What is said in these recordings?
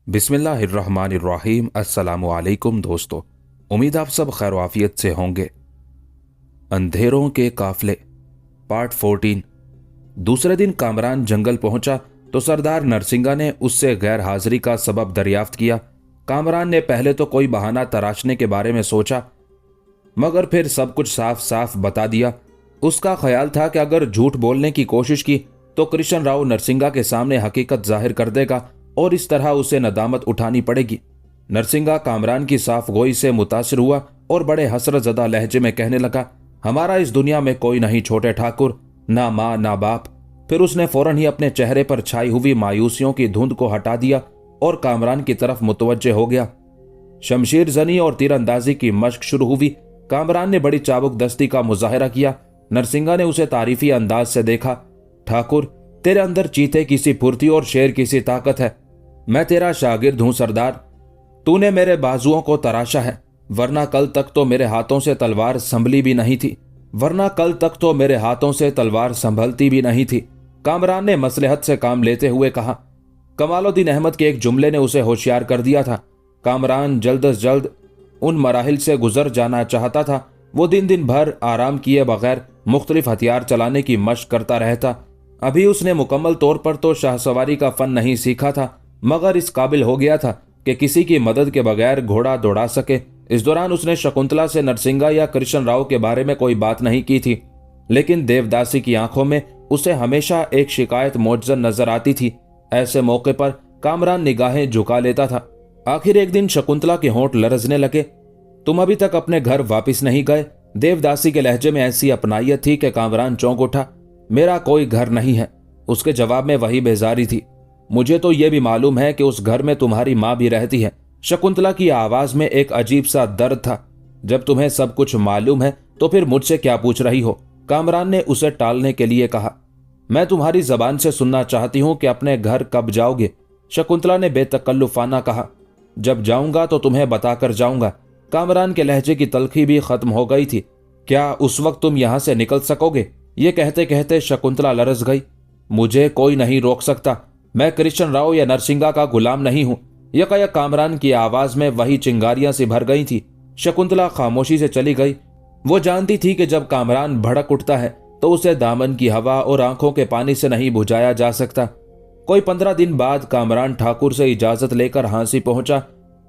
बिस्मिल्लाहिर्रहमानिर्रहीम। अस्सलामुअलैकुम दोस्तों, उम्मीद आप सब खैर आफियत से होंगे। अंधेरों के काफले पार्ट 14। दूसरे दिन कामरान जंगल पहुंचा तो सरदार नरसिंगा ने उससे गैर हाजिरी का सबब दरियाफ्त किया। कामरान ने पहले तो कोई बहाना तराशने के बारे में सोचा, मगर फिर सब कुछ साफ साफ बता दिया। उसका ख्याल था कि अगर झूठ बोलने की कोशिश की तो कृष्ण राव नरसिंगा के सामने हकीकत जाहिर कर देगा और इस तरह उसे नदामत उठानी पड़ेगी। नरसिंगा कामरान की साफ गोई से मुतासिर हुआ और बड़े हसरत ज़दा लहजे में कहने लगा, हमारा इस दुनिया में कोई नहीं छोटे ठाकुर, ना माँ ना बाप। फिर उसने फौरन ही अपने चेहरे पर छाई हुई मायूसियों की धुंध को हटा दिया और कामरान की तरफ मुतवज्जे हो गया। शमशीर जनी और तीरंदाजी की मशक शुरू हुई। कामरान ने बड़ी चाबुक दस्ती का मुजाहिरा किया। नरसिंगा ने उसे तारीफी अंदाज से देखा। ठाकुर, तेरे अंदर चीते की सी फुर्ती और शेर की सी ताकत है। मैं तेरा शागिर्द हूं सरदार। तूने मेरे बाजुओं को तराशा है, वरना कल तक तो मेरे हाथों से तलवार संभली भी नहीं थी। कामरान ने मसलहत से काम लेते हुए कहा। कमालुद्दीन अहमद के एक जुमले ने उसे होशियार कर दिया था। कामरान जल्द अज जल्द उन मराहिल से गुजर जाना चाहता था। वो दिन दिन भर आराम किए बगैर मुख्तलिफ हथियार चलाने की मशक करता रहता। अभी उसने मुकम्मल तौर पर तो शाहसवारी का फन नहीं सीखा था, मगर इस काबिल हो गया था कि किसी की मदद के बगैर घोड़ा दौड़ा सके। इस दौरान उसने शकुंतला से नरसिंगा या कृष्ण राव के बारे में कोई बात नहीं की थी, लेकिन देवदासी की आंखों में उसे हमेशा एक शिकायत मोजज़न नजर आती थी। ऐसे मौके पर कामरान निगाहें झुका लेता था। आखिर एक दिन शकुंतला के होंठ लरजने लगे। तुम अभी तक अपने घर वापिस नहीं गए? देवदासी के लहजे में ऐसी अपनायत थी कि कामरान चौंक उठा। मेरा कोई घर नहीं है, उसके जवाब में वही बेजारी थी। मुझे तो यह भी मालूम है कि उस घर में तुम्हारी माँ भी रहती है। शकुंतला की आवाज में एक अजीब सा दर्द था। जब तुम्हें सब कुछ मालूम है तो फिर मुझसे क्या पूछ रही हो? कामरान ने उसे टालने के लिए कहा। मैं तुम्हारी जबान से सुनना चाहती हूं कि अपने घर कब जाओगे? शकुंतला ने बेतकल्लुफाना कहा। जब जाऊंगा तो तुम्हें बताकर जाऊंगा। कामरान के लहजे की तलखी भी खत्म हो गई थी। क्या उस वक्त तुम यहां से निकल सकोगे? ये कहते कहते शकुंतला लरज गई। मुझे कोई नहीं रोक सकता। मैं कृष्ण राव या नरसिंगा का गुलाम नहीं हूं। यकायक कामरान की आवाज में वही चिंगारियां सी भर गई थी। शकुंतला खामोशी से चली गई। वो जानती थी कि जब कामरान भड़क उठता है तो उसे दामन की हवा और आंखों के पानी से नहीं बुझाया जा सकता। कोई 15 दिन बाद कामरान ठाकुर से इजाजत लेकर हांसी पहुंचा।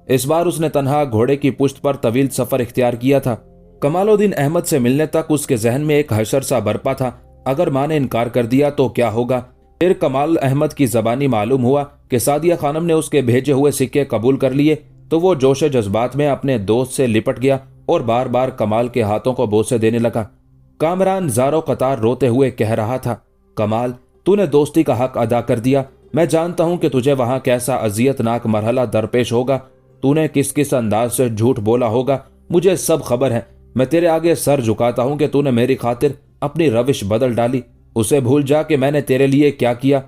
इस बार उसने तन्हा घोड़े की पुश्त पर तवील सफर इख्तियार किया था। कमालुद्दीन अहमद से मिलने तक उसके जहन में एक हशर सा बरपा था। अगर मां ने इनकार कर दिया तो क्या होगा? फिर कमाल अहमद की जबानी मालूम हुआ कि सादिया खानम ने उसके भेजे हुए सिक्के कबूल कर लिए तो वो जोश जज्बात में अपने दोस्त से लिपट गया और बार बार कमाल के हाथों को बोसे देने लगा। कामरान ज़ारो कतार रोते हुए कह रहा था, कमाल, तूने दोस्ती का हक अदा कर दिया। मैं जानता हूं कि तुझे वहां कैसा अजियतनाक मरहला दरपेश होगा। तूने किस किस अंदाज से झूठ बोला होगा, मुझे सब खबर है। मैं तेरे आगे सर झुकाता हूं कि तूने मेरी खातिर अपनी रविश बदल डाली। उसे भूल जा कि मैंने तेरे लिए क्या किया।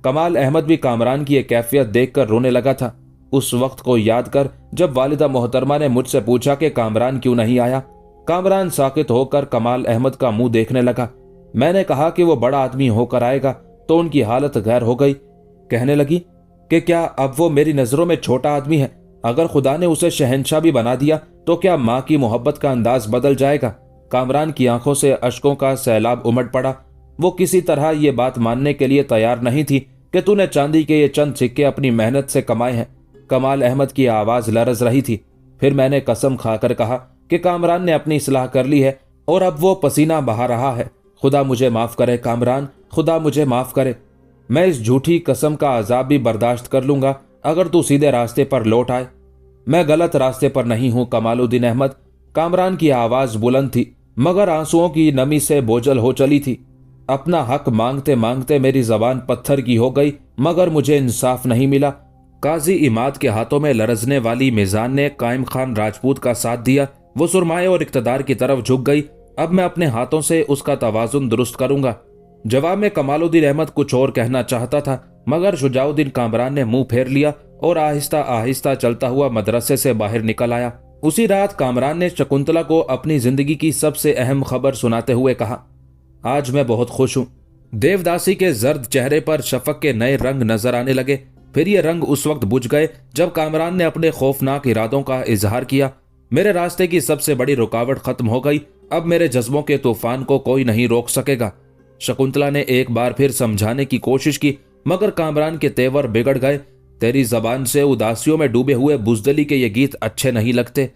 कमाल अहमद भी कामरान की यह कैफियत देखकर रोने लगा था। उस वक्त को याद कर जब वालिदा मोहतरमा ने मुझसे पूछा कि कामरान क्यों नहीं आया। कामरान साकित होकर कमाल अहमद का मुंह देखने लगा। मैंने कहा कि वो बड़ा आदमी होकर आएगा तो उनकी हालत गैर हो गई। कहने लगी कि क्या अब वो मेरी नजरों में छोटा आदमी है? अगर खुदा ने उसे शहंशाह भी बना दिया तो क्या माँ की मोहब्बत का अंदाज बदल जाएगा? कामरान की आंखों से अश्कों का सैलाब उमड़ पड़ा। वो किसी तरह ये बात मानने के लिए तैयार नहीं थी कि तूने चांदी के ये चंद सिक्के अपनी मेहनत से कमाए हैं। कमाल अहमद की आवाज लरज रही थी। फिर मैंने कसम खाकर कहा कि कामरान ने अपनी इस्लाह कर ली है और अब वो पसीना बहा रहा है। खुदा मुझे माफ करे कामरान, खुदा मुझे माफ करे। मैं इस झूठी कसम का अजाब भी बर्दाश्त कर लूंगा अगर तू सीधे रास्ते पर लौट आए। मैं गलत रास्ते पर नहीं हूं कमालुद्दीन अहमद। कामरान की आवाज बुलंद थी मगर आंसुओं की नमी से बोझल हो चली थी। अपना हक मांगते मांगते मेरी जबान पत्थर की हो गई मगर मुझे इंसाफ नहीं मिला। काजी इमाद के हाथों में लरजने वाली मिजान ने कायम खान राजपूत का साथ दिया। वो सुरमाए और इक्तदार की तरफ झुक गई। अब मैं अपने हाथों से उसका तवाजुन दुरुस्त करूंगा। जवाब में कमालुद्दीन अहमद कुछ और कहना चाहता था मगर शुजाउद्दीन कामरान ने मुंह फेर लिया और आहिस्ता आहिस्ता चलता हुआ मदरसे से बाहर निकल आया। उसी रात कामरान ने शकुंतला को अपनी जिंदगी की सबसे अहम खबर सुनाते हुए कहा, आज मैं बहुत खुश हूं। देवदासी के जर्द चेहरे पर शफक के नए रंग नजर आने लगे। फिर ये रंग उस वक्त बुझ गए जब कामरान ने अपने खौफनाक इरादों का इजहार किया। मेरे रास्ते की सबसे बड़ी रुकावट खत्म हो गई। अब मेरे जज्बों के तूफान को कोई नहीं रोक सकेगा। शकुंतला ने एक बार फिर समझाने की कोशिश की, मगर कामरान के तेवर बिगड़ गए। तेरी जबान से उदासियों में डूबे हुए बुजदली के ये गीत अच्छे नहीं लगते।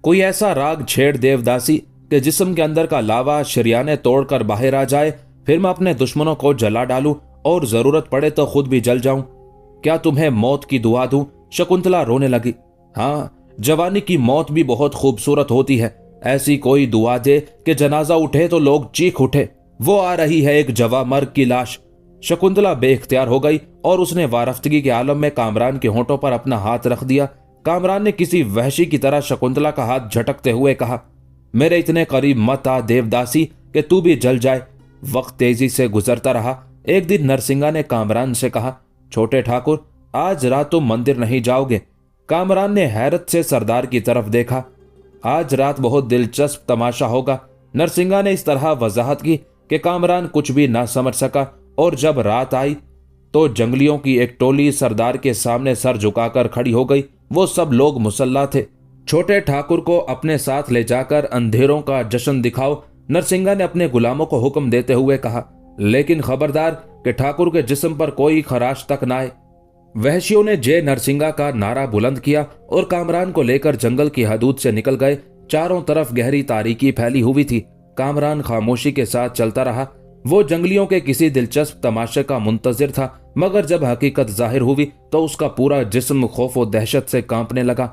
कोई ऐसा राग छेड़ देवदासी कि जिस्म के अंदर का लावा शरियाने तोड़कर बाहर आ जाए। फिर मैं अपने दुश्मनों को जला डालूं और जरूरत पड़े तो खुद भी जल जाऊं। क्या तुम्हें मौत की दुआ दूं? शकुंतला रोने लगी। हाँ, जवानी की मौत भी बहुत खूबसूरत होती है। ऐसी कोई दुआ दे कि जनाजा उठे तो लोग चीख उठे, वो आ रही है एक जवा मर्ग की लाश। शकुंतला बेख्तियार हो गई और उसने वारफ्तगी के आलम में कामरान के होंठों पर अपना हाथ रख दिया। कामरान ने किसी वहशी की तरह शकुंतला का हाथ झटकते हुए कहा, मेरे इतने करीब मत आ देवदासी कि तू भी जल जाए। वक्त तेजी से गुजरता रहा। एक दिन नरसिंगा ने कामरान से कहा, छोटे ठाकुर, आज रात तुम मंदिर नहीं जाओगे? कामरान ने हैरत से सरदार की तरफ देखा। आज रात बहुत दिलचस्प तमाशा होगा। नरसिंगा ने इस तरह वजाहत की कि कामरान कुछ भी ना समझ सका। और जब रात आई तो जंगलियों की एक टोली सरदार के सामने सर झुकाकर खड़ी हो गई। वो सब लोग मुसल्ला थे। छोटे ठाकुर को अपने साथ ले जाकर अंधेरों का जश्न दिखाओ, नरसिंगा ने अपने गुलामों को हुक्म देते हुए कहा, लेकिन खबरदार कि ठाकुर के जिस्म पर कोई खराश तक ना आए। वहशियों ने जय नरसिंगा का नारा बुलंद किया और कामरान को लेकर जंगल की हदूद से निकल गए। चारों तरफ गहरी तारीकी फैली हुई थी। कामरान खामोशी के साथ चलता रहा। वो जंगलियों के किसी दिलचस्प तमाशे का मुंतजिर था, मगर जब हकीकत जाहिर हुई तो उसका पूरा जिस्म खौफ और दहशत से कांपने लगा।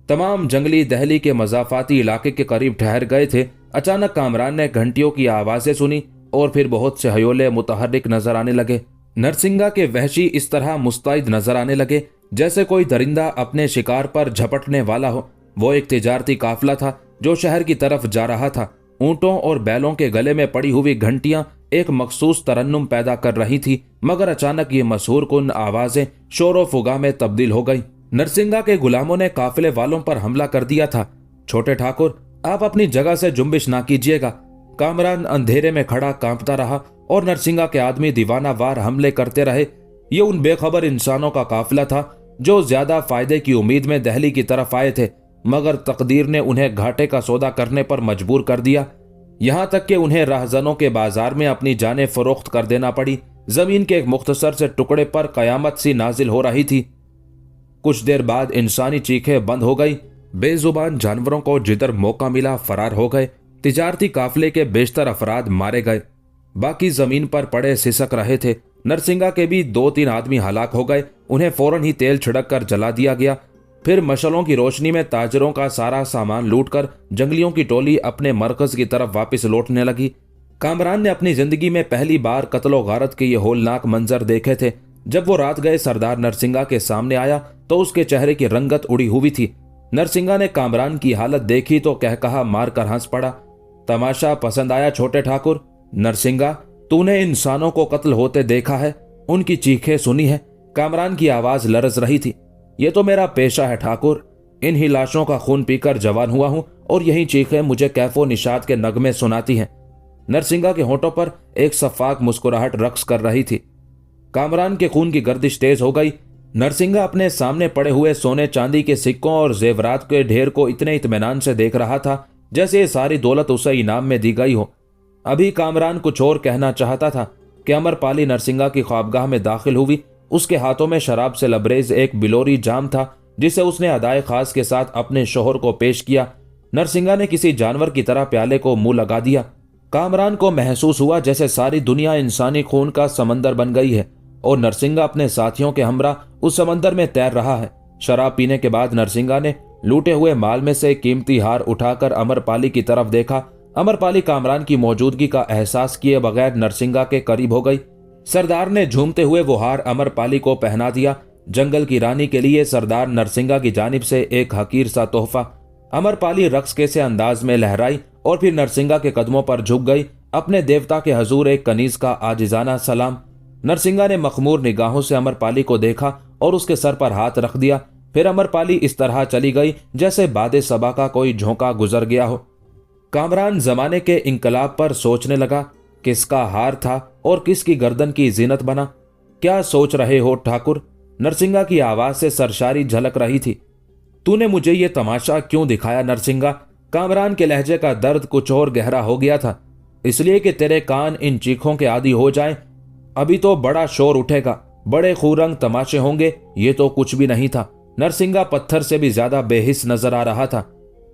तमाम जंगली दहली के मजाफाती इलाके के करीब ठहर गए थे। अचानक कामरान ने घंटियों की आवाजें सुनी और फिर बहुत से हयोले मुतहर्रिक नजर आने लगे। नरसिंगा के वहशी इस तरह मुस्तैद नजर आने लगे जैसे कोई दरिंदा अपने शिकार पर झपटने वाला हो। वो एक तिजारती काफिला था जो शहर की तरफ जा रहा था। ऊंटों और बैलों के गले में पड़ी हुई घंटियां एक मखसूस तरन्नुम पैदा कर रही थी, मगर अचानक ये मशहूर कुन आवाजें शोर फुगा में तब्दील हो गई। नरसिंगा के गुलामों ने काफिले वालों पर हमला कर दिया था। छोटे ठाकुर, आप अपनी जगह से जुम्बिश ना कीजिएगा। कामरान अंधेरे में खड़ा कांपता रहा और नरसिंगा के आदमी दीवाना वार हमले करते रहे। ये उन बेखबर इंसानों का काफिला था जो ज्यादा फायदे की उम्मीद में दहली की तरफ आए थे, मगर तकदीर ने उन्हें घाटे का सौदा करने पर मजबूर कर दिया। यहां तक कि उन्हें राहजनों के बाजार में अपनी जानें फरोख्त कर देना पड़ी। जमीन के एक मुख्तसर से टुकड़े पर कयामत सी नाजिल हो रही थी। कुछ देर बाद इंसानी चीखें बंद हो गई। बेजुबान जानवरों को जिधर मौका मिला फरार हो गए। तिजारती काफिले के बेशतर अफराद मारे गए, बाकी जमीन पर पड़े सिसक रहे थे। नरसिंगा के भी 2-3 आदमी हलाक हो गए। उन्हें फौरन ही तेल छिड़क कर जला दिया गया। फिर मशलों की रोशनी में ताजरों का सारा सामान लूटकर जंगलियों की टोली अपने मरकज की तरफ वापस लौटने लगी। कामरान ने अपनी जिंदगी में पहली बार कत्लो गारत के ये होलनाक मंजर देखे थे। जब वो रात गए सरदार नरसिंगा के सामने आया तो उसके चेहरे की रंगत उड़ी हुई थी। नरसिंगा ने कामरान की हालत देखी तो कह कहा मार कर हंस पड़ा, तमाशा पसंद आया छोटे ठाकुर? नरसिंगा, तूने इंसानों को कत्ल होते देखा है, उनकी चीखें सुनी है? कामरान की आवाज लरज रही थी। ये तो मेरा पेशा है ठाकुर। इन ही लाशों का खून पीकर जवान हुआ हूं और यही चीखें मुझे कैफो निशात के नगमे सुनाती हैं। नरसिंगा के होंठों पर एक सफाक मुस्कुराहट रक्स कर रही थी। कामरान के खून की गर्दिश तेज हो गई। नरसिंगा अपने सामने पड़े हुए सोने चांदी के सिक्कों और जेवरात के ढेर को इतने इत्मीनान से देख रहा था जैसे ये सारी दौलत उसे इनाम में दी गई हो। अभी कामरान कुछ और कहना चाहता था कि अमरपाली नरसिंगा की ख्वाबगाह में दाखिल हुई। उसके हाथों में शराब से लबरेज एक बिलोरी जाम था जिसे उसने अदाए खास के साथ अपने शोहर को पेश किया। नरसिंगा ने किसी जानवर की तरह प्याले को मुंह लगा दिया। कामरान को महसूस हुआ जैसे सारी दुनिया इंसानी खून का समंदर बन गई है और नरसिंगा अपने साथियों के हमरा उस समंदर में तैर रहा है। शराब पीने के बाद नरसिंगा ने लूटे हुए माल में से कीमती हार उठाकर अमरपाली की तरफ देखा। अमरपाली कामरान की मौजूदगी का एहसास किए बगैर नरसिंगा के करीब हो गई। सरदार ने झूमते हुए वो हार अमरपाली को पहना दिया। जंगल की रानी के लिए सरदार नरसिंगा की जानिब से एक हकीर सा तोहफा। अमरपाली रक्स के से अंदाज में लहराई और फिर नरसिंगा के कदमों पर झुक गई। अपने देवता के हजूर एक कनीज का आजिजाना सलाम। नरसिंगा ने मखमूर निगाहों से अमरपाली को देखा और उसके सर पर हाथ रख दिया। फिर अमरपाली इस तरह चली गई जैसे बादे सबा का कोई झोंका गुजर गया हो। कामरान जमाने के इंकलाब पर सोचने लगा, किसका हार था और किसकी गर्दन की जीनत बना। क्या सोच रहे हो ठाकुर? नरसिंगा की आवाज से सरशारी झलक रही थी। तूने मुझे ये तमाशा क्यों दिखाया नरसिंगा? कामरान के लहजे का दर्द कुछ और गहरा हो गया था। इसलिए कि तेरे कान इन चीखों के आदी हो जाएं। अभी तो बड़ा शोर उठेगा, बड़े खूरंग तमाशे होंगे। ये तो कुछ भी नहीं था। नरसिंगा पत्थर से भी ज्यादा बेहिस नजर आ रहा था।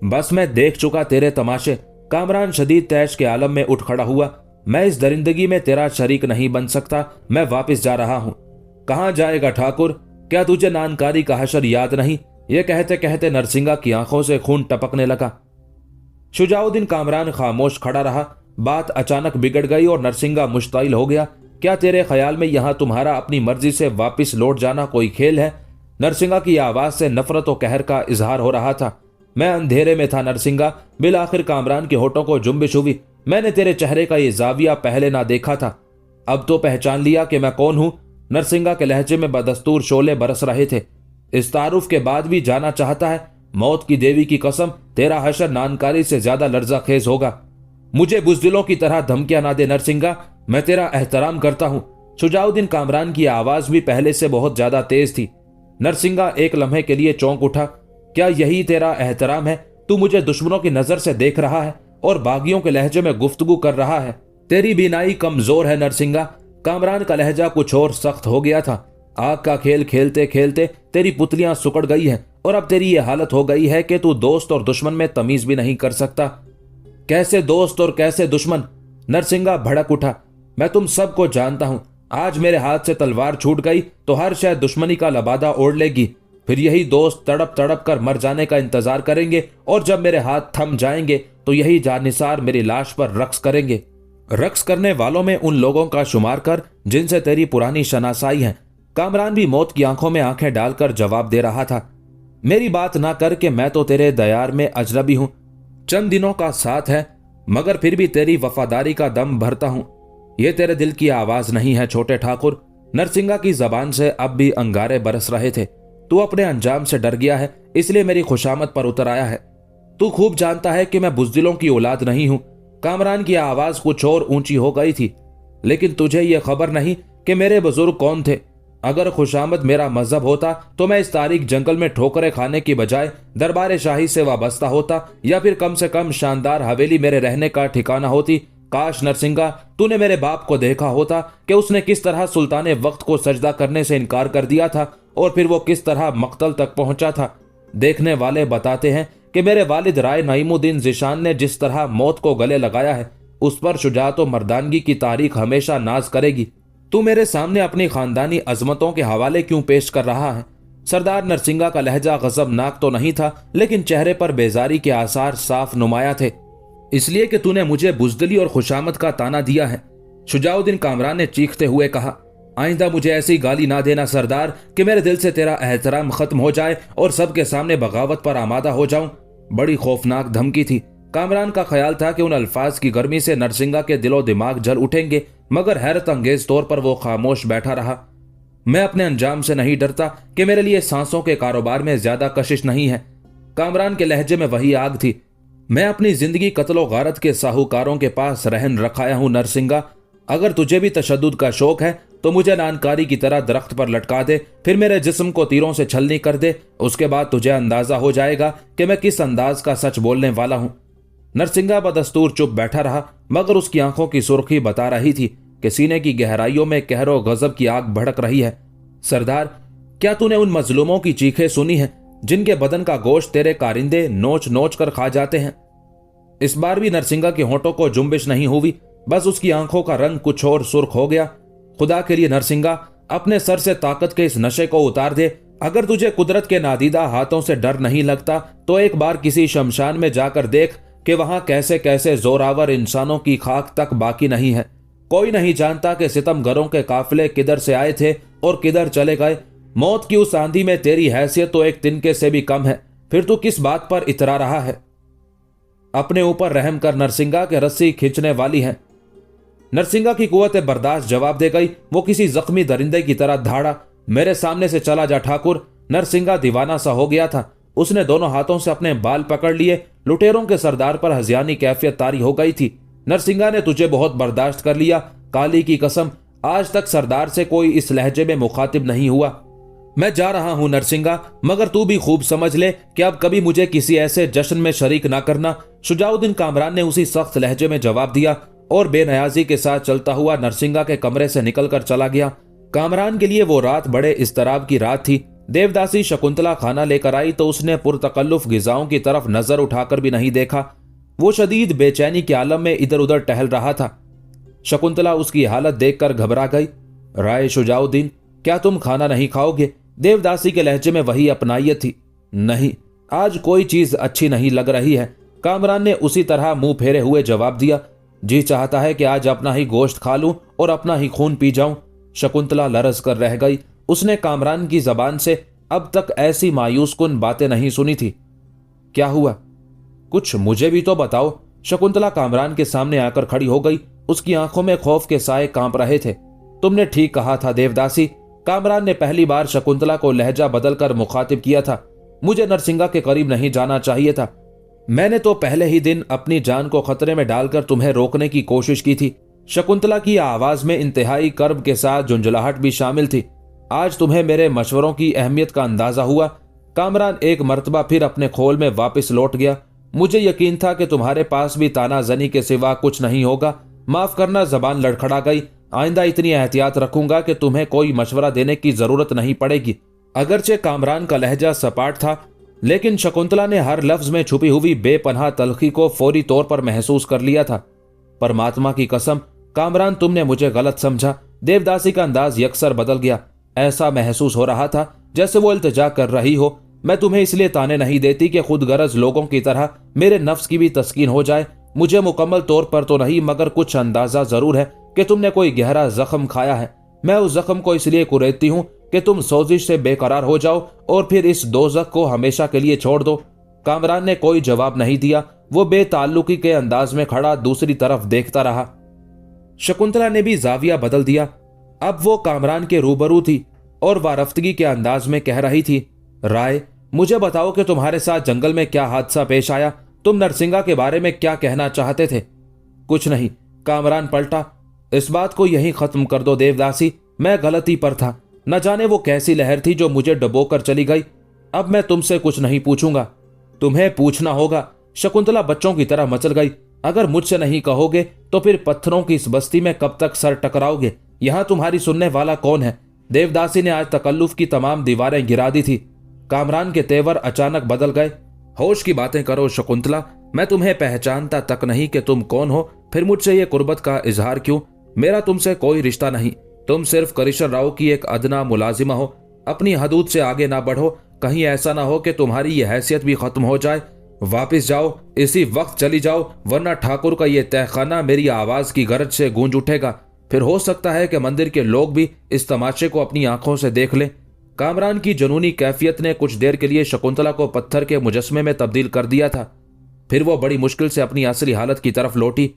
बस मैं देख चुका तेरे तमाशे। कामरान शदीद तैश के आलम में उठ खड़ा हुआ। मैं इस दरिंदगी में तेरा शरीक नहीं बन सकता। मैं वापस जा रहा हूं। कहां जाएगा ठाकुर? क्या तुझे नानकारी का हशर याद नहीं? ये कहते कहते नरसिंगा की आंखों से खून टपकने लगा। शुजाउद्दीन कामरान खामोश खड़ा रहा। बात अचानक बिगड़ गई और नरसिंगा मुश्ताइल हो गया। क्या तेरे ख्याल में यहां तुम्हारा अपनी मर्जी से वापस लौट जाना कोई खेल है? नरसिंगा की आवाज से नफरत और कहर का इजहार हो रहा था। मैं अंधेरे में था नरसिंगा। बिलाखिर कामरान के होठों को जुम्बिश हुई। मैंने तेरे चेहरे का ये जाविया पहले ना देखा था। अब तो पहचान लिया कि मैं कौन हूं। नरसिंगा के लहजे में बदस्तूर शोले बरस रहे थे। इस तारुफ के बाद भी जाना चाहता है? मौत की देवी की कसम, तेरा हशर नानकारी से ज्यादा लर्जा खेज होगा। मुझे बुजदिलों की तरह धमकियां ना दे नरसिंगा। मैं तेरा एहतराम करता हूं। शुजाउद्दीन कामरान की आवाज भी पहले से बहुत ज्यादा तेज थी। नरसिंगा एक लम्हे के लिए चौंक उठा। क्या यही तेरा एहतराम है? तू मुझे दुश्मनों की नजर से देख रहा है और बागियों के लहजे में गुफ्तगू कर रहा है। तेरी बीनाई कमजोर है नरसिंगा। कामरान का लहजा कुछ और सख्त हो गया था। आग का खेल खेलते खेलते तेरी पुतलियां सुकड़ गई हैं और अब तेरी यह हालत हो गई है कि तू दोस्त और दुश्मन में तमीज भी नहीं कर सकता। कैसे दोस्त और कैसे दुश्मन? नरसिंगा भड़क उठा। मैं तुम सबको जानता हूं। आज मेरे हाथ से तलवार छूट गई तो हर शायद दुश्मनी का लबादा ओढ़ लेगी। फिर यही दोस्त तड़प तड़प कर मर जाने का इंतजार करेंगे और जब मेरे हाथ थम जाएंगे तो यही जानिसार मेरी लाश पर रक्स करेंगे। रक्स करने वालों में उन लोगों का शुमार कर जिनसे तेरी पुरानी शनासाई है। कामरान भी मौत की आंखों में आंखें डालकर जवाब दे रहा था। मेरी बात ना कर के मैं तो तेरे दयार में अजनबी हूं। चंद दिनों का साथ है मगर फिर भी तेरी वफादारी का दम भरता हूं। यह तेरे दिल की आवाज नहीं है छोटे ठाकुर। नरसिंगा की जबान से अब भी अंगारे बरस रहे थे। तू अपने अंजाम से डर गया है, इसलिए मेरी खुशामद पर उतर आया है। तू खूब जानता है कि मैं बुजदिलों की औलाद नहीं हूं। कामरान की आवाज कुछ और ऊंची हो गई थी। लेकिन तुझे यह खबर नहीं कि मेरे बुजुर्ग कौन थे। अगर खुशामद मेरा मजहब होता तो मैं इस तारीख जंगल में ठोकरें खाने की बजाय दरबार शाही से वाबस्ता होता, या फिर कम से कम शानदार हवेली मेरे रहने का ठिकाना होती। काश नरसिंगा तूने मेरे बाप को देखा होता कि उसने किस तरह सुल्ताने वक्त को सजदा करने से इनकार कर दिया था और फिर वो किस तरह मक्तल तक पहुंचा था। देखने वाले बताते हैं कि मेरे वालिद राय नईमुद्दीन जिशान ने जिस तरह मौत को गले लगाया है उस पर शुजाअत और मर्दानगी की तारीख हमेशा नाज करेगी। तू मेरे सामने अपनी खानदानी अजमतों के हवाले क्यों पेश कर रहा है? सरदार नरसिंगा का लहजा गजबनाक तो नहीं था, लेकिन चेहरे पर बेजारी के आसार साफ नुमाया थे। इसलिए कि तूने मुझे बुजदिली और खुशामद का ताना दिया है। शुजाउद्दीन कामरान ने चीखते हुए कहा। आइंदा मुझे ऐसी गाली ना देना सरदार कि मेरे दिल से तेरा एहतराम खत्म हो जाए और सबके सामने बगावत पर आमादा हो जाऊं। बड़ी खौफनाक धमकी थी। कामरान का ख्याल था कि उन अल्फाज की गर्मी से नरसिंगा के दिलो दिमाग जल उठेंगे, मगर हैरत अंगेज तौर पर वो खामोश बैठा रहा। मैं अपने अंजाम से नहीं डरता कि मेरे लिए सांसों के कारोबार में ज्यादा कशिश नहीं है। कामरान के लहजे में वही आग थी। मैं अपनी जिंदगी कत्लो गारत के साहूकारों के पास रहन रखाया हूं नरसिंगा। अगर तुझे भी तशद्दुद का शौक है तो मुझे नानकारी की तरह दरख्त पर लटका दे, फिर मेरे जिस्म को तीरों से छलनी कर दे। उसके बाद तुझे अंदाजा हो जाएगा कि मैं किस अंदाज का सच बोलने वाला हूं। नरसिंगा बदस्तूर चुप बैठा रहा, मगर उसकी आंखों की सुर्खी बता रही थी कि सीने की गहराइयों में कहरो गजब की आग भड़क रही है। सरदार, क्या तूने उन मजलूमों की चीखें सुनी हैं जिनके बदन का गोश्त तेरे कारिंदे नोच नोच कर खा जाते हैं? इस बार भी नरसिंगा के होंठों को जुम्बिश नहीं हुई, बस उसकी आंखों का रंग कुछ और सुर्ख हो गया। खुदा के लिए नरसिंगा, अपने सर से ताकत के इस नशे को उतार दे। अगर तुझे कुदरत के नादीदा हाथों से डर नहीं लगता तो एक बार किसी शमशान में जाकर देख कि वहां कैसे कैसे जोरावर इंसानों की खाक तक बाकी नहीं है। कोई नहीं जानता कि सितमगरों के काफिले किधर से आए थे और किधर चले गए। मौत की उस आंधी में तेरी हैसियत तो एक तिनके से भी कम है, फिर तू किस बात पर इतरा रहा है? अपने ऊपर रहम कर नरसिंगा, के रस्सी खींचने वाली है। नरसिंगा की कुव्वत बर्दाश्त जवाब दे गई। वो किसी जख्मी दरिंदे की तरह धाड़ा। मेरे सामने से चला जा ठाकुर। नरसिंगा दीवाना सा हो गया था। उसने दोनों हाथों से अपने बाल पकड़ लिए। लुटेरों के सरदार पर हजियानी कैफियत तारी हो गई थी। नरसिंगा ने तुझे बहुत बर्दाश्त कर लिया। काली की कसम, आज तक सरदार से कोई इस लहजे में मुखातिब नहीं हुआ। मैं जा रहा हूं नरसिंगा, मगर तू भी खूब समझ ले कि अब कभी मुझे किसी ऐसे जश्न में शरीक ना करना। शुजाउद्दीन कामरान ने उसी सख्त लहजे में जवाब दिया और बेनयाजी के साथ चलता हुआ नरसिंगा के कमरे से निकलकर चला गया। कामरान के लिए वो रात बड़े इस्तराब की रात थी। देवदासी शकुंतला खाना लेकर आई तो उसने पुरतकल्लुफ गिजाओं की तरफ नजर उठाकर भी नहीं देखा। वो शदीद बेचैनी के आलम में इधर उधर टहल रहा था। शकुंतला उसकी हालत देखकर घबरा गई। राय शुजाउद्दीन, क्या तुम खाना नहीं खाओगे? देवदासी के लहजे में वही अपनाइयत थी। नहीं, आज कोई चीज अच्छी नहीं लग रही है। कामरान ने उसी तरह मुंह फेरे हुए जवाब दिया। जी चाहता है कि आज अपना ही गोश्त खा लूं और अपना ही खून पी जाऊं। शकुंतला लरज कर रह गई। उसने कामरान की जबान से अब तक ऐसी मायूस कुन बातें नहीं सुनी थी। क्या हुआ? कुछ मुझे भी तो बताओ। शकुंतला कामरान के सामने आकर खड़ी हो गई। उसकी आंखों में खौफ के साए कांप रहे थे। तुमने ठीक कहा था देवदासी। कामरान ने पहली बार शकुंतला को लहजा बदलकर मुखातिब किया था। मुझे नरसिंगा के करीब नहीं जाना चाहिए था। मैंने तो पहले ही दिन अपनी जान को खतरे में डालकर तुम्हें रोकने की कोशिश की थी। शकुंतला की आवाज में इंतहाई कर्ब के साथ झुंझलाहट भी शामिल थी। आज तुम्हें मेरे मशवरों की अहमियत का अंदाजा हुआ। कामरान एक मर्तबा फिर अपने खोल में वापस लौट गया। मुझे यकीन था कि तुम्हारे पास भी तानाजनी के सिवा कुछ नहीं होगा। माफ करना, जबान लड़खड़ा गई। आइंदा इतनी एहतियात रखूंगा कि तुम्हें कोई मशवरा देने की जरूरत नहीं पड़ेगी। अगरचे कामरान का लहजा सपाट था, लेकिन शकुंतला ने हर लफ्ज में छुपी हुई बेपनाह तलखी को फौरी तौर पर महसूस कर लिया था। परमात्मा की कसम कामरान, तुमने मुझे गलत समझा। देवदासी का अंदाज यकसर बदल गया। ऐसा महसूस हो रहा था जैसे वो इल्तिजा कर रही हो। मैं तुम्हें इसलिए ताने नहीं देती कि खुद गरज लोगों की तरह मेरे नफ्स की भी तस्कीन हो जाए। मुझे मुकम्मल तौर पर तो नहीं, मगर कुछ अंदाजा जरूर है कि तुमने कोई गहरा जख्म खाया है। मैं उस जख्म को इसलिए कुरेदती हूं कि तुम सोजिश से बेकरार हो जाओ और फिर इस दोज़ख को हमेशा के लिए छोड़ दो। कामरान ने कोई जवाब नहीं दिया। वो बेताल्लुकी के अंदाज में खड़ा दूसरी तरफ देखता रहा। शकुंतला ने भी जाविया बदल दिया। अब वो कामरान के रूबरू थी और वारफ्तगी के अंदाज में कह रही थी, राय, मुझे बताओ कि तुम्हारे साथ जंगल में क्या हादसा पेश आया? तुम नरसिंगा के बारे में क्या कहना चाहते थे? कुछ नहीं, कामरान पलटा। इस बात को यहीं खत्म कर दो देवदासी। मैं गलती पर था। न जाने वो कैसी लहर थी जो मुझे डबोकर चली गई। अब मैं तुमसे कुछ नहीं पूछूंगा, तुम्हें पूछना होगा। शकुंतला बच्चों की तरह मचल गई। अगर मुझसे नहीं कहोगे तो फिर पत्थरों की इस बस्ती में कब तक सर टकराओगे? यहां तुम्हारी सुनने वाला कौन है? देवदासी ने आज तकल्लुफ की तमाम दीवारें गिरा दी थी। कामरान के तेवर अचानक बदल गए। होश की बातें करो शकुंतला। मैं तुम्हें पहचानता तक नहीं कि तुम कौन हो। फिर मुझसे ये कुर्बत का इजहार क्यों? मेरा तुमसे कोई रिश्ता नहीं। तुम सिर्फ करिशन राव की एक अदना मुलाजिमा हो। अपनी हदूद से आगे ना बढ़ो। कहीं ऐसा ना हो कि तुम्हारी ये हैसियत भी खत्म हो जाए। वापिस जाओ, इसी वक्त चली जाओ, वरना ठाकुर का ये तहखाना मेरी आवाज की गरज से गूंज उठेगा। फिर हो सकता है कि मंदिर के लोग भी इस तमाशे को अपनी आंखों से देख लें। कामरान की जुनूनी कैफियत ने कुछ देर के लिए शकुंतला को पत्थर के मुजस्मे में तब्दील कर दिया था। फिर वो बड़ी मुश्किल से अपनी असली हालत की तरफ लौटी।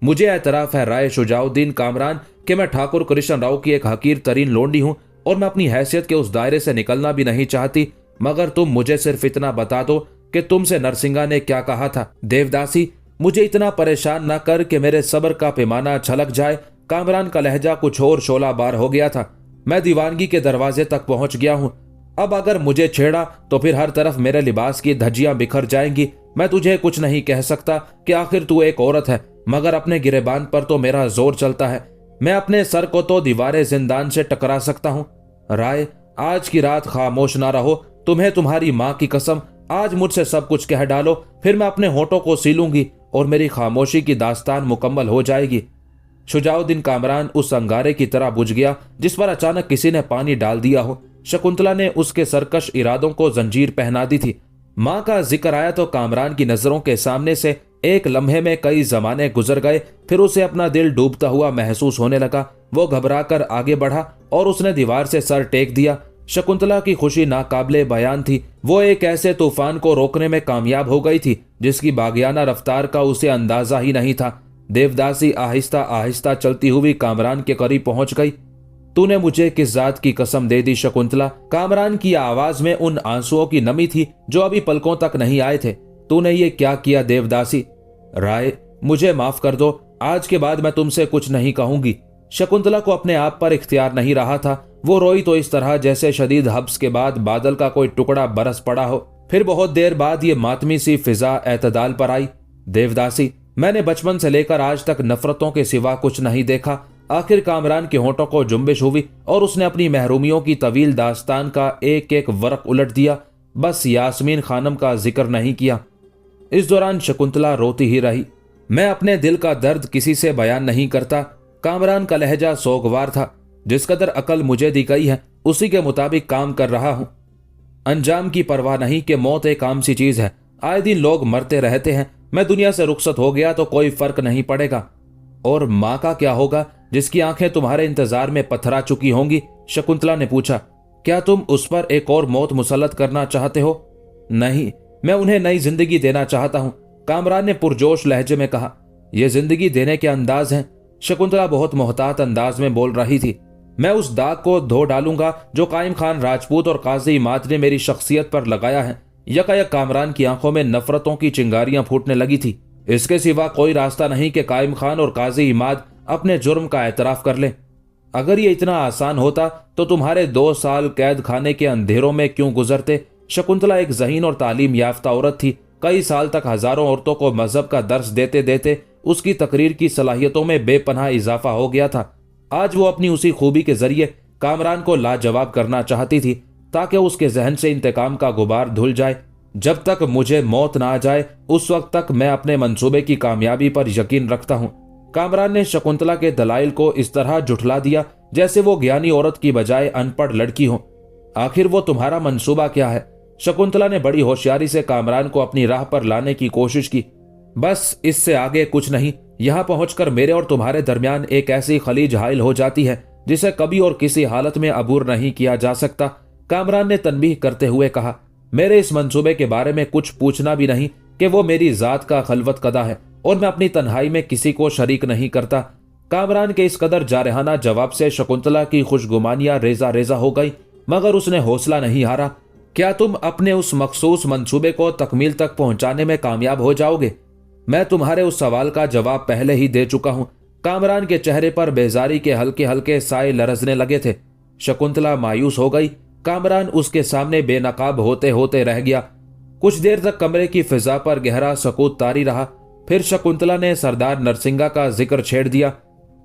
मुझे एतराफ है राय शुजाउद्दीन कामरान कि मैं ठाकुर कृष्ण राव की एक हकीर तरीन लोंडी हूं और मैं अपनी हैसियत के उस दायरे से निकलना भी नहीं चाहती। मगर तुम मुझे सिर्फ इतना बता दो कि तुमसे नरसिंगा ने क्या कहा था। देवदासी, मुझे इतना परेशान न कर कि मेरे सब्र का पैमाना छलक जाए। कामरान का लहजा कुछ और शोला बार हो गया था। मैं दीवानगी के दरवाजे तक पहुंच गया हूं। अब अगर मुझे छेड़ा तो फिर हर तरफ मेरे लिबास की धज्जियां बिखर जाएंगी। मैं तुझे कुछ नहीं कह सकता कि आखिर तू एक औरत है, मगर अपने गिरेबान पर तो मेरा जोर चलता है। मैं अपने सर को तो दीवारे जिंदान से टकरा सकता हूं। राय, आज की रात खामोश ना रहो। तुम्हें तुम्हारी मां की कसम, आज मुझसे सब कुछ कह डालो, फिर मैं अपने होठों को सीलूंगी और मेरी खामोशी की दास्तान मुकम्मल हो जाएगी। शुजाउद्दीन कामरान उस अंगारे की तरह बुझ गया जिस पर अचानक किसी ने पानी डाल दिया हो। शकुंतला ने उसके सरकश इरादों को जंजीर पहना दी थी। मां का जिक्र आया तो कामरान की नजरों के सामने से एक लम्हे में कई जमाने गुजर गए। फिर उसे अपना दिल डूबता हुआ महसूस होने लगा। वो घबराकर आगे बढ़ा और उसने दीवार से सर टेक दिया। शकुंतला की खुशी नाकाबिले बयान थी। वो एक ऐसे तूफान को रोकने में कामयाब हो गई थी जिसकी बागियाना रफ्तार का उसे अंदाजा ही नहीं था। देवदासी आहिस्ता आहिस्ता चलती हुई कामरान के करीब पहुंच गई। तूने मुझे किस जात की कसम दे दी शकुंतला? कामरान की आवाज में उन आंसुओं की नमी थी जो अभी पलकों तक नहीं आए थे। तूने ये क्या किया देवदासी? राय, मुझे माफ कर दो, आज के बाद मैं तुमसे कुछ नहीं कहूंगी। शकुंतला को अपने आप पर इख्तियार नहीं रहा था। वो रोई तो इस तरह जैसे शदीद हब्स के बाद बादल का कोई टुकड़ा बरस पड़ा हो। फिर बहुत देर बाद ये मातमी सी फिजा एतदाल पर आई। देवदासी, मैंने बचपन से लेकर आज तक नफरतों के सिवा कुछ नहीं देखा। आखिर कामरान के होंठों को जुम्बिश हुई और उसने अपनी महरूमियों की तवील दास्तान का एक एक वर्क उलट दिया। बस यास्मीन खानम का जिक्र नहीं किया। इस दौरान शकुंतला रोती ही रही। मैं अपने दिल का दर्द किसी से बयान नहीं करता। कामरान का लहजा सोगवार था। जिस कदर अकल मुझे दी गई है उसी के मुताबिक काम कर रहा हूं। अंजाम की परवाह नहीं कि मौत एक आम सी चीज है। आए दिन लोग मरते रहते हैं। मैं दुनिया से रुखसत हो गया तो कोई फर्क नहीं पड़ेगा। और माँ का क्या होगा जिसकी आंखें तुम्हारे इंतजार में पथरा चुकी होंगी? शकुंतला ने पूछा। क्या तुम उस पर एक और मौत मुसल्लत करना चाहते हो? नहीं, मैं उन्हें नई जिंदगी देना चाहता हूं, कामरान ने पुरजोश लहजे में कहा। यह जिंदगी देने के अंदाज हैं। शकुंतला बहुत मोहतात अंदाज में बोल रही थी। मैं उस दाग को धो डालूंगा जो कायम खान राजपूत और काजी इमाद ने मेरी शख्सियत पर लगाया है। यकायक कामरान की आंखों में नफरतों की चिंगारियां फूटने लगी थी। इसके सिवा कोई रास्ता नहीं कि कायम खान और काजी इमाद अपने जुर्म का एतराफ कर लें। अगर ये इतना आसान होता तो तुम्हारे 2 साल कैद खाने के अंधेरों में क्यों गुजरते? शकुंतला एक ज़हीन और तालीम याफ्ता औरत थी। कई साल तक हजारों औरतों को मजहब का दर्स देते देते उसकी तकरीर की सलाहियतों में बेपनाह इजाफा हो गया था। आज वो अपनी उसी खूबी के जरिए कामरान को लाजवाब करना चाहती थी ताकि उसके जहन से इंतकाम का गुबार धुल जाए। जब तक मुझे मौत ना आ जाए उस वक्त तक मैं अपने मंसूबे की कामयाबी पर यकीन रखता हूं। कामरान ने शकुंतला के दलाइल को इस तरह जुठला दिया जैसे वो ज्ञानी औरत की बजाय अनपढ़ लड़की हो। आखिर वो तुम्हारा मंसूबा क्या है? शकुंतला ने बड़ी होशियारी से कामरान को अपनी राह पर लाने की कोशिश की। बस इससे आगे कुछ नहीं। यहां पहुंचकर मेरे और तुम्हारे दरमियान एक ऐसी खलीज हाइल हो जाती है जिसे कभी और किसी हालत में अबूर नहीं किया जा सकता। कामरान ने तनबीह करते हुए कहा। मेरे इस मंसूबे के बारे में कुछ पूछना भी नहीं कि वो मेरी जात का खलवत कदा है और मैं अपनी तन्हाई में किसी को शरीक नहीं करता। कामरान के इस कदर जारहाना जवाब से शकुंतला की खुशगुमानियां रेजा रेजा हो गई, मगर उसने हौसला नहीं हारा। क्या तुम अपने उस मखसूस मंसूबे को तकमील तक पहुंचाने में कामयाब हो जाओगे? मैं तुम्हारे उस सवाल का जवाब पहले ही दे चुका हूं। कामरान के चेहरे पर बेजारी के हल्के हल्के साए लरजने लगे थे। शकुंतला मायूस हो गई। कामरान उसके सामने बेनकाब होते होते रह गया। कुछ देर तक कमरे की फिजा पर गहरा सकूत तारी रहा। फिर शकुंतला ने सरदार नरसिंगा का जिक्र छेड़ दिया।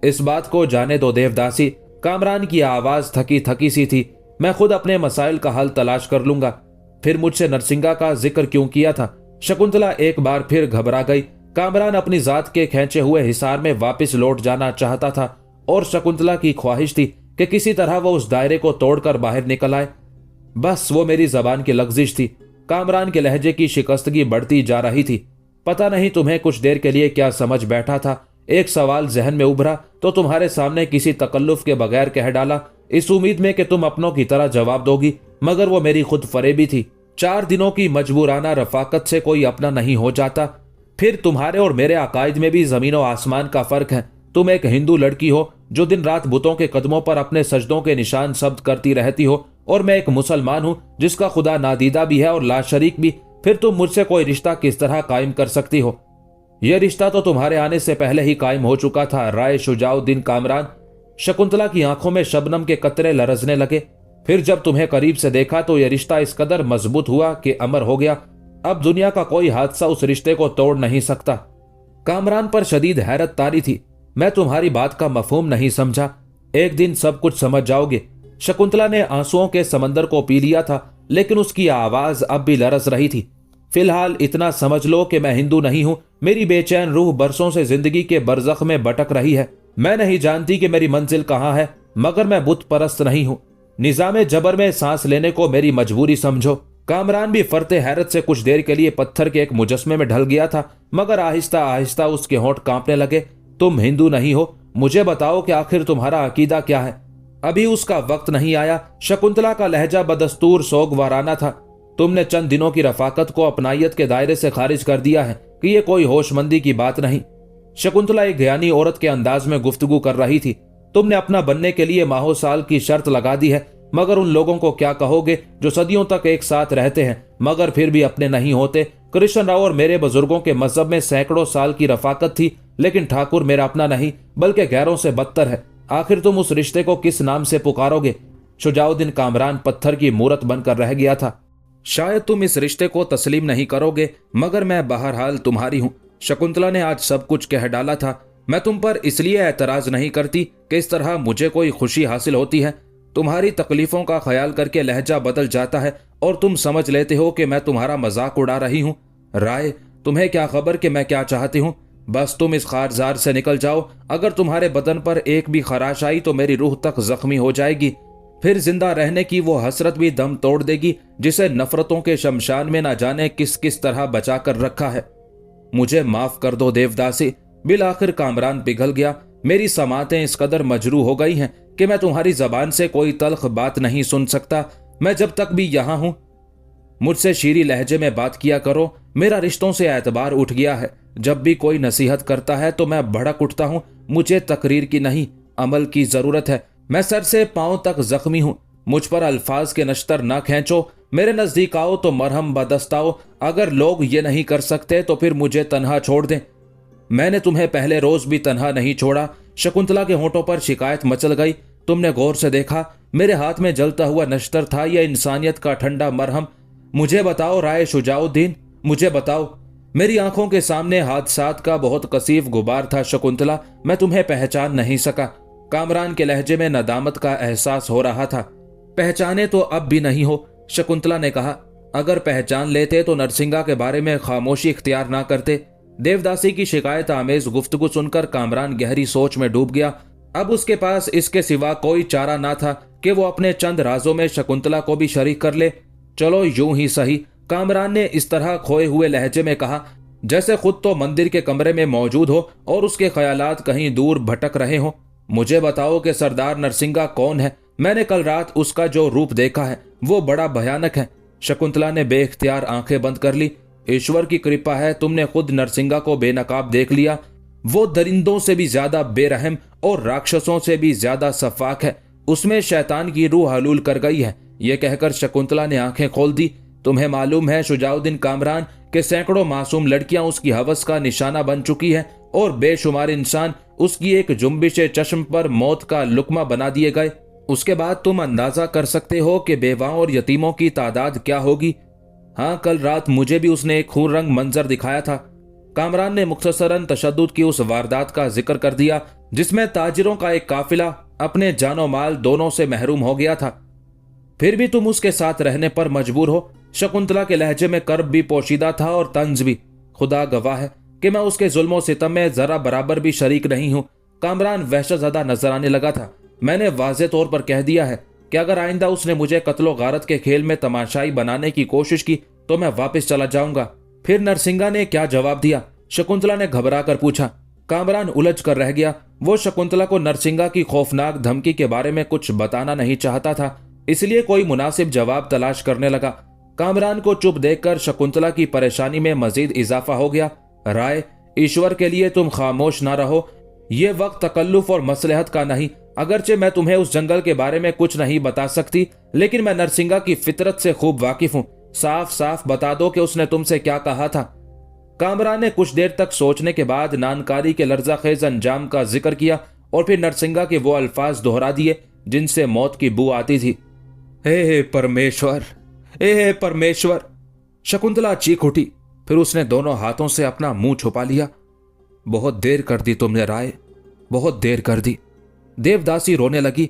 इस बात को जाने दो देवदासी। कामरान की आवाज थकी थकी सी थी। मैं खुद अपने मसाइल का हल तलाश कर लूंगा। फिर मुझसे नरसिंगा का जिक्र क्यों किया था? शकुंतला एक बार फिर घबरा गई। कामरान अपनी जात के खींचे हुए हिसार में वापस लौट जाना चाहता था और शकुंतला की ख्वाहिश थी कि किसी तरह वो उस दायरे को तोड़कर बाहर निकल आए। बस वो मेरी जबान की लग्जिश थी। कामरान के लहजे की शिकस्तगी बढ़ती जा रही थी। पता नहीं तुम्हें कुछ देर के लिए क्या समझ बैठा था। एक सवाल जहन में उभरा तो तुम्हारे सामने किसी तकल्लुफ के बगैर कह डाला, इस उम्मीद में कि तुम अपनों की तरह जवाब दोगी, मगर वो मेरी खुद फरेबी थी। 4 दिनों की मजबूराना रफाकत से कोई अपना नहीं हो जाता। फिर तुम्हारे और मेरे अकायद में भी जमीन और आसमान का फर्क है। तुम एक हिंदू लड़की हो जो दिन रात बुतों के कदमों पर अपने सजदों के निशान शब्द करती रहती हो, और मैं एक मुसलमान हूं जिसका खुदा नादीदा भी है और लाशरीक भी। फिर तुम मुझसे कोई रिश्ता किस तरह कायम कर सकती हो? यह रिश्ता तो तुम्हारे आने से पहले ही कायम हो चुका था, राय शुजाउद्दीन कामरान। शकुंतला की आंखों में शबनम के कतरे लरजने लगे। फिर जब तुम्हें करीब से देखा तो यह रिश्ता इस कदर मजबूत हुआ कि अमर हो गया। अब दुनिया का कोई हादसा उस रिश्ते को तोड़ नहीं सकता। कामरान पर शदीद हैरत तारी थी। मैं तुम्हारी बात का मफहूम नहीं समझा। एक दिन सब कुछ समझ जाओगे। शकुंतला ने आंसुओं के समंदर को पी लिया था, लेकिन उसकी आवाज अब भी लरस रही थी। फिलहाल इतना समझ लो कि मैं हिंदू नहीं हूं। मेरी बेचैन रूह बरसों से जिंदगी के बरज़ख में भटक रही है। मैं नहीं जानती कि मेरी मंजिल कहां है, मगर मैं बुत परस्त नहीं हूं। निजामे जबर में सांस लेने को मेरी मजबूरी समझो। कामरान भी फरते हैरत से कुछ देर के लिए पत्थर के एक मुजस्मे में ढल गया था, मगर आहिस्ता आहिस्ता उसके होंठ कांपने लगे। तुम हिंदू नहीं हो, मुझे बताओ कि आखिर तुम्हारा अकीदा क्या है? अभी उसका वक्त नहीं आया। शकुंतला का लहजा बदस्तूर सोगवाराना था। तुमने चंद दिनों की रफाकत को अपनायत के दायरे से खारिज कर दिया है कि यह कोई होशमंदी की बात नहीं। शकुंतला एक ज्ञानी औरत के अंदाज में गुफ्तगू कर रही थी। तुमने अपना बनने के लिए माहो साल की शर्त लगा दी है, मगर उन लोगों को क्या कहोगे जो सदियों तक एक साथ रहते हैं मगर फिर भी अपने नहीं होते। कृष्ण राव और मेरे बुजुर्गों के मजहब में सैकड़ों साल की रफाकत थी, लेकिन ठाकुर मेरा अपना नहीं बल्कि गैरों से बदतर है। आखिर तुम उस रिश्ते को किस नाम से पुकारोगे? शुजाउद्दीन कामरान पत्थर की मूरत बनकर रह गया था। शायद तुम इस रिश्ते को तस्लीम नहीं करोगे, मगर मैं बहरहाल तुम्हारी हूं। शकुंतला ने आज सब कुछ कह डाला था। मैं तुम पर इसलिए एतराज नहीं करती कि इस तरह मुझे कोई खुशी हासिल होती है। तुम्हारी तकलीफों का ख्याल करके लहजा बदल जाता है और तुम समझ लेते हो कि मैं तुम्हारा मजाक उड़ा रही हूं। राय, तुम्हें क्या खबर कि मैं क्या चाहती हूं? बस तुम इस खारजार से निकल जाओ। अगर तुम्हारे बदन पर एक भी खराश आई तो मेरी रूह तक जख्मी हो जाएगी। फिर जिंदा रहने की वो हसरत भी दम तोड़ देगी जिसे नफरतों के शमशान में न जाने किस किस तरह बचा कर रखा है। मुझे माफ कर दो देवदासी। बिल आखिर कामरान पिघल गया। मेरी समातें इस कदर मजरू हो गई हैं कि मैं तुम्हारी जबान से कोई तल्ख बात नहीं सुन सकता। मैं जब तक भी यहां हूं मुझसे शीरी लहजे में बात किया करो। मेरा रिश्तों से एतबार उठ गया है। जब भी कोई नसीहत करता है तो मैं भड़क उठता हूं। मुझे तकरीर की नहीं, अमल की जरूरत है। मैं सर से पांव तक जख्मी हूं। मुझ पर अल्फाज के नश्तर ना खींचो। मेरे नजदीक आओ तो मरहम बदस्ताओ। अगर लोग ये नहीं कर सकते तो फिर मुझे तन्हा छोड़ दें। मैंने तुम्हें पहले रोज भी तन्हा नहीं छोड़ा। शकुंतला के होंठों पर शिकायत मचल गई। तुमने गौर से देखा मेरे हाथ में जलता हुआ नश्तर था या इंसानियत का ठंडा मरहम? मुझे बताओ राय शुजाउद्दीन, मुझे बताओ। मेरी आंखों के सामने हादसात का बहुत कसीफ गुबार था शकुंतला। मैं तुम्हें पहचान नहीं सका। कामरान के लहजे में नदामत का एहसास हो रहा था। पहचाने तो अब भी नहीं हो, शकुंतला ने कहा। अगर पहचान लेते तो नरसिंगा के बारे में खामोशी इख्तियार ना करते। देवदासी की शिकायत आमेज गुफ्तगू सुनकर कामरान गहरी सोच में डूब गया। अब उसके पास इसके सिवा कोई चारा ना था कि वो अपने चंद राजों में शकुंतला को भी शरीक कर ले। चलो यूं ही सही, कामरान ने इस तरह खोए हुए लहजे में कहा जैसे खुद तो मंदिर के कमरे में मौजूद हो और उसके ख्यालात कहीं दूर भटक रहे हो। मुझे बताओ कि सरदार नरसिंगा कौन है? मैंने कल रात उसका जो रूप देखा है वो बड़ा भयानक है। शकुंतला ने बेख्तियार आंखें बंद कर ली। ईश्वर की कृपा है तुमने खुद नरसिंगा को बेनकाब देख लिया। वो दरिंदों से भी ज्यादा बेरहम और राक्षसों से भी ज्यादा सफाक है। उसमें शैतान की रूह हलूल कर गई है। यह कहकर शकुंतला ने आंखें खोल दी। तुम्हें मालूम है शुजाउद्दीन कामरान के सैकड़ों मासूम लड़कियां उसकी हवस का निशाना बन चुकी है और बेशुमार इंसान उसकी एक जुम्बिश चश्म पर मौत का लुकमा बना दिए गए। उसके बाद तुम अंदाजा कर सकते हो कि बेवाओं और यतीमों की तादाद क्या होगी। हाँ, कल रात मुझे भी उसने एक खून रंग मंजर दिखाया था। कामरान ने मुख्तसरन तशद्दुद की उस वारदात का जिक्र कर दिया जिसमें ताजिरों का एक काफिला अपने जानो माल दोनों से महरूम हो गया था। फिर भी तुम उसके साथ रहने पर मजबूर हो। शकुंतला के लहजे में कर्ब भी पोशीदा था और तंज भी। खुदा गवाह है कि मैं उसके जुल्मों सितम में जरा बराबर भी शरीक नहीं हूं। कामरान वहशतज़दा नजर आने लगा था। मैंने वाज़े तौर पर कह दिया है कि अगर आइंदा उसने मुझे कत्लो गारत के खेल में तमाशाई बनाने की कोशिश की तो मैं वापस चला जाऊंगा। फिर नरसिंगा ने क्या जवाब दिया? शकुंतला ने घबरा कर पूछा। कामरान उलझ कर रह गया। वो शकुंतला को नरसिंगा की खौफनाक धमकी के बारे में कुछ बताना नहीं चाहता था, इसलिए कोई मुनासिब जवाब तलाश करने लगा। कामरान को चुप देखकर शकुंतला की परेशानी में मजीद इजाफा हो गया। राय, ईश्वर के लिए तुम खामोश ना रहो। ये वक्त तकल्लुफ और मसलहत का नहीं। अगरचे मैं तुम्हें उस जंगल के बारे में कुछ नहीं बता सकती, लेकिन मैं नरसिंगा की फितरत से खूब वाकिफ हूं। साफ साफ बता दो कि उसने तुमसे क्या कहा था। कामरान ने कुछ देर तक सोचने के बाद नानकारी के लर्जा खेज अंजाम का जिक्र किया और फिर नरसिंगा के वो अल्फाज दोहरा दिए जिनसे मौत की बू आती थी। हे परमेश्वर, हे परमेश्वर। शकुंतला चीख उठी। फिर उसने दोनों हाथों से अपना मुंह छुपा लिया। बहुत देर कर दी तुमने राय, बहुत देर कर दी। देवदासी रोने लगी।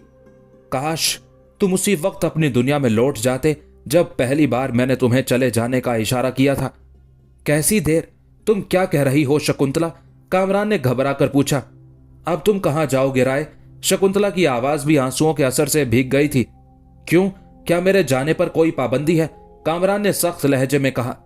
काश तुम उसी वक्त अपनी दुनिया में लौट जाते जब पहली बार मैंने तुम्हें चले जाने का इशारा किया था। कैसी देर? तुम क्या कह रही हो शकुंतला? कामरान ने घबरा कर पूछा। अब तुम कहां जाओगे राय? शकुंतला की आवाज भी आंसुओं के असर से भीग गई थी। क्यों, क्या मेरे जाने पर कोई पाबंदी है? कामरान ने सख्त लहजे में कहा।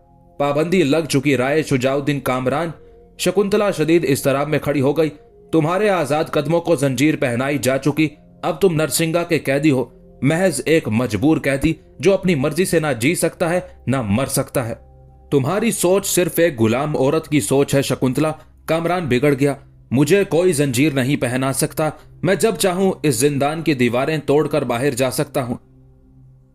पाबंदी लग चुकी राय शुजाउद्दीन कामरान। शकुंतला शदीद इस्तराब में खड़ी हो गई। तुम्हारे आजाद कदमों को जंजीर पहनाई जा चुकी। अब तुम नरसिंगा के कैदी हो, महज एक मजबूर कैदी जो अपनी मर्जी से ना जी सकता है ना मर सकता है। तुम्हारी सोच सिर्फ एक गुलाम औरत की सोच है शकुंतला। कामरान बिगड़ गया। मुझे कोई जंजीर नहीं पहना सकता। मैं जब चाहूं इस जिंदान की दीवारें तोड़कर बाहर जा सकता हूं।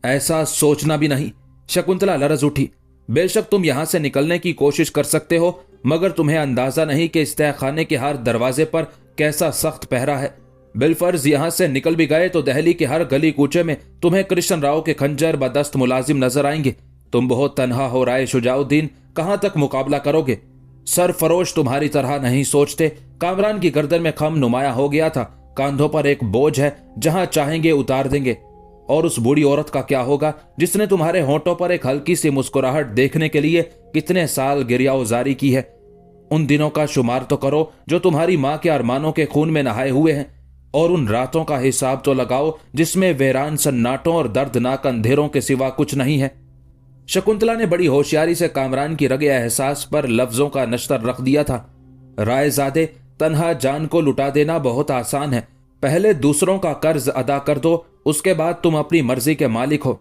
ऐसा सोचना भी नहीं। शकुंतला लरज उठी। बेशक तुम यहां से निकलने की कोशिश कर सकते हो, मगर तुम्हें अंदाजा नहीं कि इस तहखाने के हर दरवाजे पर कैसा सख्त पहरा है। बिलफर्ज यहां से निकल भी गए तो दिल्ली के हर गली कूचे में तुम्हें कृष्ण राव के खंजर बदस्त मुलाजिम नजर आएंगे। तुम बहुत तन्हा हो राय शुजाउद्दीन, कहां तक मुकाबला करोगे? सरफरोश तुम्हारी तरह नहीं सोचते। कामरान की गर्दन में खम नुमाया हो गया था। कांधों पर एक बोझ है, जहां चाहेंगे उतार देंगे। और उस बूढ़ी औरत का क्या होगा जिसने तुम्हारे होंठों पर एक हल्की सी मुस्कुराहट देखने के लिए कितने साल गिरियाउजारी की है? उन दिनों का शुमार तो करो जो तुम्हारी मां के अरमानों के खून में नहाए हुए हैं, और उन रातों का हिसाब तो लगाओ जिसमें वीरान सन्नाटों और दर्दनाक अंधेरों के सिवा कुछ नहीं है। शकुंतला ने बड़ी होशियारी से कामरान की रगे एहसास पर लफ्जों का नश्तर रख दिया था। रायजादे, तन्हा जान को लुटा देना बहुत आसान है। पहले दूसरों का कर्ज अदा कर दो, उसके बाद तुम अपनी मर्जी के मालिक हो।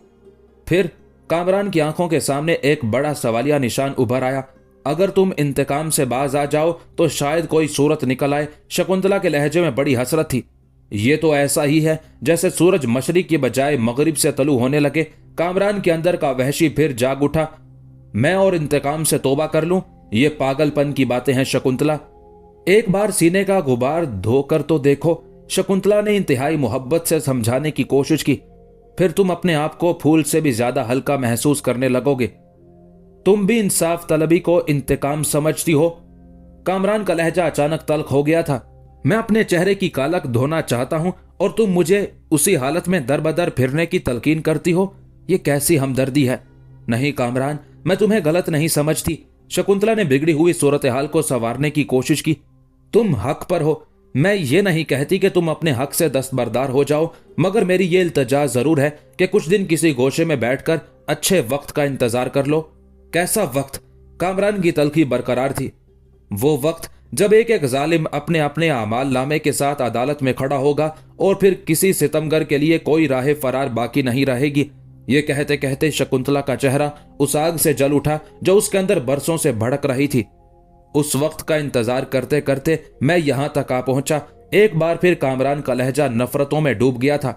फिर कामरान की आंखों के सामने एक बड़ा सवालिया निशान उभर आया। अगर तुम इंतकाम से बाज आ जाओ तो शायद कोई सूरत निकल आए। शकुंतला के लहजे में बड़ी हसरत थी। ये तो ऐसा ही है जैसे सूरज मशरिक की बजाय मगरिब से तलू होने लगे। कामरान के अंदर का वहशी फिर जाग उठा। मैं और इंतकाम से तौबा कर लूं, ये पागलपन की बातें हैं शकुंतला। एक बार सीने का गुबार धोकर तो देखो। शकुंतला ने इंतहाई मोहब्बत से समझाने की कोशिश की। फिर तुम अपने आप को फूल से भी ज्यादा हल्का महसूस करने लगोगे। तुम भी इंसाफ तलबी को इंतकाम समझती हो। कामरान का लहजा अचानक तल्ख हो गया था। मैं अपने चेहरे की कालक धोना चाहता हूं और तुम मुझे उसी हालत में दरबदर फिरने की तलकीन करती हो। ये कैसी हमदर्दी है? नहीं कामरान, मैं तुम्हें गलत नहीं समझती। शकुंतला ने बिगड़ी हुई सूरत हाल को संवारने की कोशिश की। तुम हक पर हो। मैं ये नहीं कहती कि तुम अपने हक से दस्तबरदार हो जाओ, मगर मेरी ये इल्तजा जरूर है कि कुछ दिन किसी गोशे में बैठकर अच्छे वक्त का इंतजार कर लो। कैसा वक्त? कामरान की तलखी बरकरार थी। वो वक्त जब एक एक जालिम अपने अपने आमाल नामे के साथ अदालत में खड़ा होगा और फिर किसी सितमगर के लिए कोई राह फरार बाकी नहीं रहेगी। ये कहते कहते शकुंतला का चेहरा उस आग से जल उठा जो उसके अंदर बरसों से भड़क रही थी। उस वक्त का इंतजार करते करते मैं यहां तक आ पहुंचा। एक बार फिर कामरान का लहजा नफरतों में डूब गया था।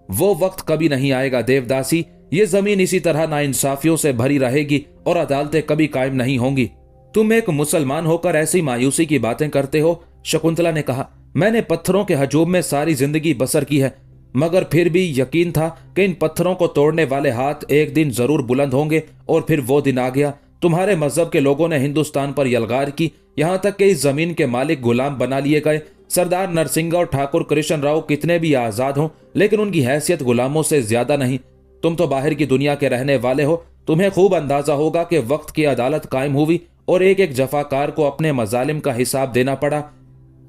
वो वक्त कभी नहीं आएगा देवदासी। ये जमीन इसी तरह नाइंसाफियों से भरी रहेगी और अदालतें कभी कायम नहीं होंगी। तुम एक मुसलमान होकर ऐसी मायूसी की बातें करते हो। शकुंतला ने कहा, मैंने पत्थरों के हजूम में सारी जिंदगी बसर की है, मगर फिर भी यकीन था कि इन पत्थरों को तोड़ने वाले हाथ एक दिन जरूर बुलंद होंगे। और फिर वो दिन आ गया। तुम्हारे मजहब के लोगों ने हिंदुस्तान पर यलगार की, यहां तक कि इस जमीन के मालिक गुलाम बना लिए गए। सरदार नरसिंह और ठाकुर कृष्ण राव कितने भी आजाद हों, लेकिन उनकी हैसियत गुलामों से ज्यादा नहीं। तुम तो बाहर की दुनिया के रहने वाले हो। तुम्हें खूब अंदाजा होगा कि वक्त की अदालत कायम हुई और एक एक जफाकार को अपने मजालिम का हिसाब देना पड़ा।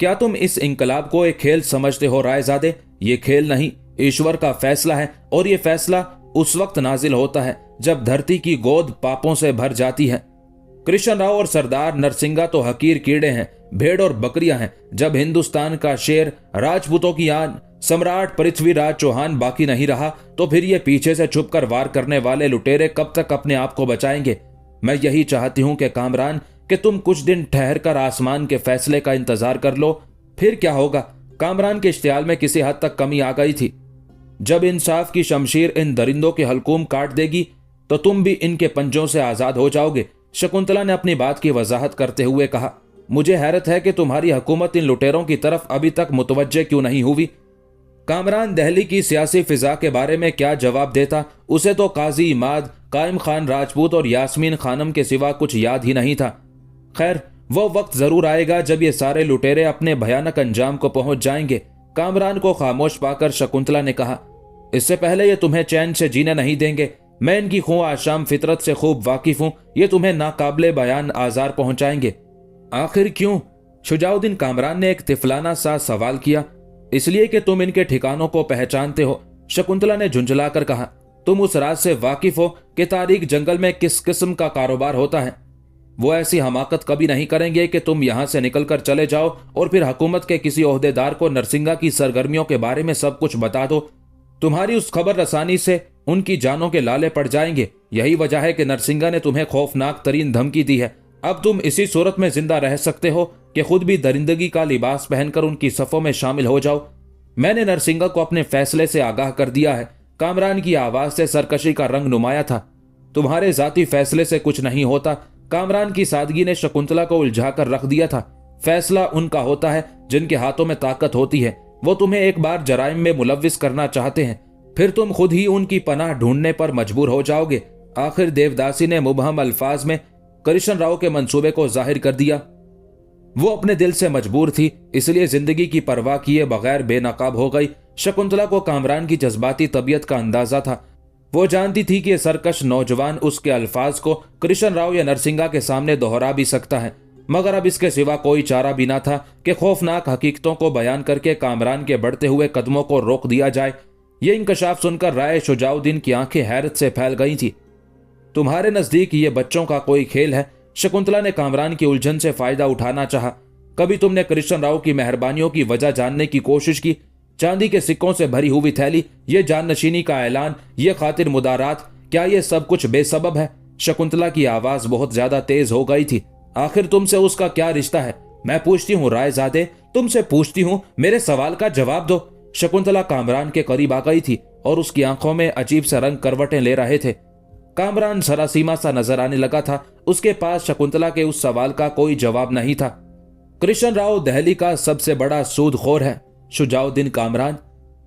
क्या तुम इस इंकलाब को एक खेल समझते हो रायजादे? ये खेल नहीं, ईश्वर का फैसला है। और ये फैसला उस वक्त नाजिल होता है जब धरती की गोद पापों से भर जाती है। कृष्ण राव और सरदार नरसिंगा तो हकीर कीड़े हैं, भेड़ और बकरियां हैं। जब हिंदुस्तान का शेर, राजपूतों की आन, सम्राट पृथ्वीराज चौहान बाकी नहीं रहा, तो फिर ये पीछे से छुपकर वार करने वाले लुटेरे कब तक अपने आप को बचाएंगे? मैं यही चाहती हूं कि कामरान, कि तुम कुछ दिन ठहर कर आसमान के फैसले का इंतजार कर लो। फिर क्या होगा? कामरान के इश्तियाल में किसी हद तक कमी आ गई थी। जब इंसाफ की शमशीर इन दरिंदों के हलकूम काट देगी तो तुम भी इनके पंजों से आजाद हो जाओगे। शकुंतला ने अपनी बात की वजाहत करते हुए कहा, मुझे हैरत है कि तुम्हारी हुकूमत इन लुटेरों की तरफ अभी तक मुतवज्जे क्यों नहीं हुई। कामरान दिल्ली की सियासी फिजा के बारे में क्या जवाब देता? उसे तो काजी इमाद, कायम खान राजपूत और यास्मीन खानम के सिवा कुछ याद ही नहीं था। खैर, वो वक्त जरूर आएगा जब ये सारे लुटेरे अपने भयानक अंजाम को पहुंच जाएंगे। कामरान को खामोश पाकर शकुंतला ने कहा, इससे पहले ये तुम्हें चैन से जीने नहीं देंगे। मैं इनकी खो आशाम फितरत से खूब वाकिफ हूं। ये तुम्हें नाकाबिले बयान आजार पहुंचाएंगे। आखिर क्यों? शुजाउद्दीन कामरान ने एक तिफलाना सा सवाल किया। इसलिए कि तुम इनके ठिकानों को पहचानते हो। शकुंतला ने झुंझलाकर कहा, तुम उस राज से वाकिफ हो कि तारीख जंगल में किस किस्म का कारोबार होता है। वो ऐसी हमाकत कभी नहीं करेंगे कि तुम यहां से निकलकर चले जाओ और फिर हुकूमत के किसी ओहदेदार को नरसिंगा की सरगर्मियों के बारे में सब कुछ बता दो। तुम्हारी उस खबर रसानी से उनकी जानों के लाले पड़ जाएंगे। यही वजह है कि नरसिंगा ने तुम्हें खौफनाक तरीन धमकी दी है। अब तुम इसी सूरत में जिंदा रह सकते हो कि खुद भी दरिंदगी का लिबास पहनकर उनकी सफों में शामिल हो जाओ। मैंने नरसिंगा को अपने फैसले से आगाह कर दिया है। कामरान की आवाज से सरकशी का रंग नुमाया था। तुम्हारे जाती फैसले से कुछ नहीं होता। कामरान की सादगी ने शकुंतला को उलझाकर रख दिया था। फैसला उनका होता है जिनके हाथों में ताकत होती है। वो तुम्हें एक बार जराइम में मुलव्विस करना चाहते हैं, फिर तुम खुद ही उनकी पनाह ढूंढने पर मजबूर हो जाओगे। आखिर देवदासी ने मुबहम अल्फाज में कृष्ण राव के मंसूबे को जाहिर कर दिया। वो अपने दिल से मजबूर थी, इसलिए जिंदगी की परवाह किए बगैर बेनकाब हो गई। शकुंतला को कामरान की जज्बाती तबीयत का अंदाजा था। वो जानती थी कि ये सरकश नौजवान उसके अल्फाज को कृष्ण राव या नरसिंगा के सामने दोहरा भी सकता है, मगर अब इसके सिवा कोई चारा भी ना था कि खौफनाक हकीकतों को बयान करके कामरान के बढ़ते हुए कदमों को रोक दिया जाए। ये इंकशाफ सुनकर राय शुजाउद्दीन की आंखें हैरत से फैल गई थी। तुम्हारे नजदीक ये बच्चों का कोई खेल है? शकुंतला ने कामरान की उलझन से फायदा उठाना चाहा। कभी तुमने कृष्ण राव की मेहरबानियों की वजह जानने की कोशिश की? चांदी के सिक्कों से भरी हुई थैली, ये जाननशीनी का ऐलान, ये खातिर मुदारात, क्या ये सब कुछ बेसबब है? शकुंतला की आवाज बहुत ज्यादा तेज हो गई थी। आखिर तुमसे उसका क्या रिश्ता है? मैं पूछती हूँ रायजादे, तुमसे पूछती हूँ, मेरे सवाल का जवाब दो। शकुंतला कामरान के करीब आ गई थी और उसकी आंखों में अजीब सा रंग करवटें ले रहे थे। कामरान सरासीमा सा नजर आने लगा था। उसके पास शकुंतला के उस सवाल का कोई जवाब नहीं था। कृष्ण राव दहली का सबसे बड़ा सूदखोर है, शुजाउद्दीन कामरान।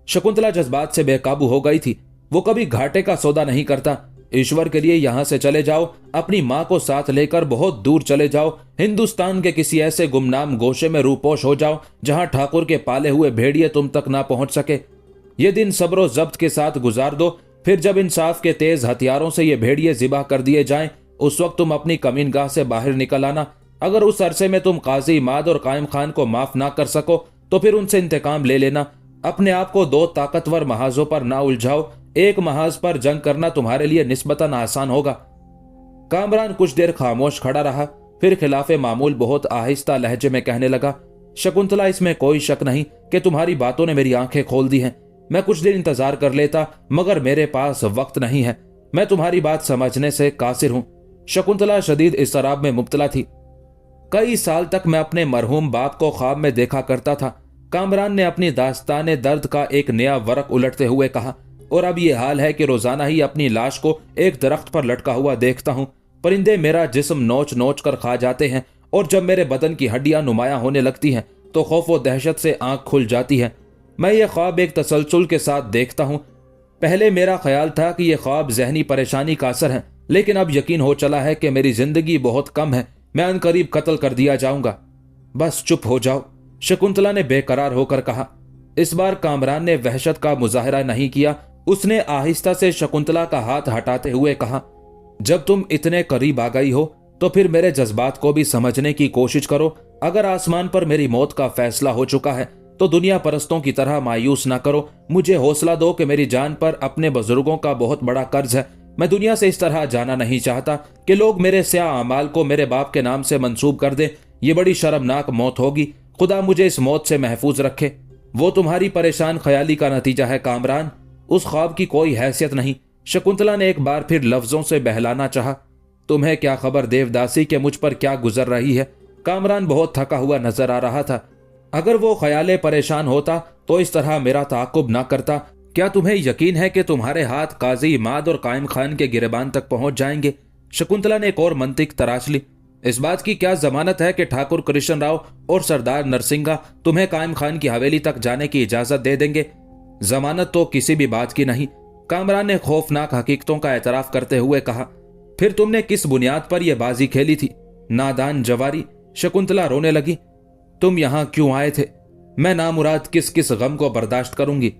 शकुंतला जज्बात से बेकाबू हो गई थी। वो कभी घाटे का सौदा नहीं करता। ईश्वर के लिए यहां से चले जाओ, अपनी मां को साथ लेकर बहुत दूर चले जाओ, हिंदुस्तान के किसी ऐसे गुमनाम गोशे में रूपोश हो जाओ जहां ठाकुर के पाले हुए भेड़िए तुम तक ना पहुंच सके। ये दिन सब्रो जब्त के साथ गुजार दो, फिर जब इंसाफ के तेज हथियारों से ये भेड़िए जिबा कर दिए जाएं, उस वक्त तुम अपनी कमीनगाह से बाहर निकल आना। अगर उस अरसे में तुम काजी इमाद और कायम खान को माफ ना कर सको तो फिर उनसे इंतकाम ले लेना। अपने आप को दो ताकतवर महाजों पर ना उलझाओ। एक महाज पर जंग करना तुम्हारे लिए निस्बतन आसान होगा। कामरान कुछ देर खामोश खड़ा रहा, फिर खिलाफे मामूल बहुत आहिस्ता लहजे में कहने लगा, शकुंतला, इसमें कोई शक नहीं कि तुम्हारी बातों ने मेरी आंखें खोल दी हैं। मैं कुछ देर इंतजार कर लेता, मगर मेरे पास वक्त नहीं है। मैं तुम्हारी बात समझने से कासिर हूं। शकुंतला शदीद इस्तराब में मुब्तला थी। कई साल तक मैं अपने मरहूम बाप को ख्वाब में देखा करता था। कामरान ने अपनी दास्ताने दर्द का एक नया वरक उलटते हुए कहा, और अब ये हाल है कि रोजाना ही अपनी लाश को एक दरख्त पर लटका हुआ देखता हूं। परिंदे मेरा जिस्म नोच नोच कर खा जाते हैं, और जब मेरे बदन की हड्डियां नुमाया होने लगती हैं तो खौफ व दहशत से आंख खुल जाती है। मैं ये ख्वाब एक तसलसल के साथ देखता हूं। पहले मेरा ख्याल था कि यह ख्वाब जहनी परेशानी का असर है, लेकिन अब यकीन हो चला है कि मेरी जिंदगी बहुत कम है। मैं अनकरीब कत्ल कर दिया जाऊंगा। बस चुप हो जाओ, शकुंतला ने बेकरार होकर कहा। इस बार कामरान ने वहशत का मुजाहरा नहीं किया। उसने आहिस्ता से शकुंतला का हाथ हटाते हुए कहा, जब तुम इतने करीब आ गई हो तो फिर मेरे जज्बात को भी समझने की कोशिश करो। अगर आसमान पर मेरी मौत का फैसला हो चुका है तो दुनिया परस्तों की तरह मायूस ना करो। मुझे हौसला दो कि मेरी जान पर अपने बुजुर्गों का बहुत बड़ा कर्ज है। मैं दुनिया से इस तरह जाना नहीं चाहता कि लोग मेरे स्याह अमाल को मेरे बाप के नाम से मंसूब कर दें। ये बड़ी शर्मनाक मौत होगी। खुदा मुझे इस मौत से महफूज रखे। वो तुम्हारी परेशान ख्याली का नतीजा है कामरान, उस ख्वाब की कोई हैसियत नहीं। शकुंतला ने एक बार फिर लफ्जों से बहलाना चाहा। तुम्हें क्या खबर देवदासी के मुझ पर क्या गुजर रही है? कामरान बहुत थका हुआ नजर आ रहा था। अगर वो ख्याले परेशान होता तो इस तरह मेरा ताकुब ना करता। क्या तुम्हें यकीन है कि तुम्हारे हाथ काजी इमाद और कायम खान के गिरबान तक पहुंच जाएंगे? शकुंतला ने एक और मंतिक तराश ली। इस बात की क्या जमानत है कि ठाकुर कृष्ण राव और सरदार नरसिंगा तुम्हें कायम खान की हवेली तक जाने की इजाजत दे देंगे? जमानत तो किसी भी बात की नहीं। कामरान ने खौफनाक हकीकतों का एतराफ करते हुए कहा। फिर तुमने किस बुनियाद पर यह बाजी खेली थी? नादान जवारी। शकुंतला रोने लगी। तुम यहां क्यों आए थे? मैं नामुराद किस किस गम को बर्दाश्त करूंगी?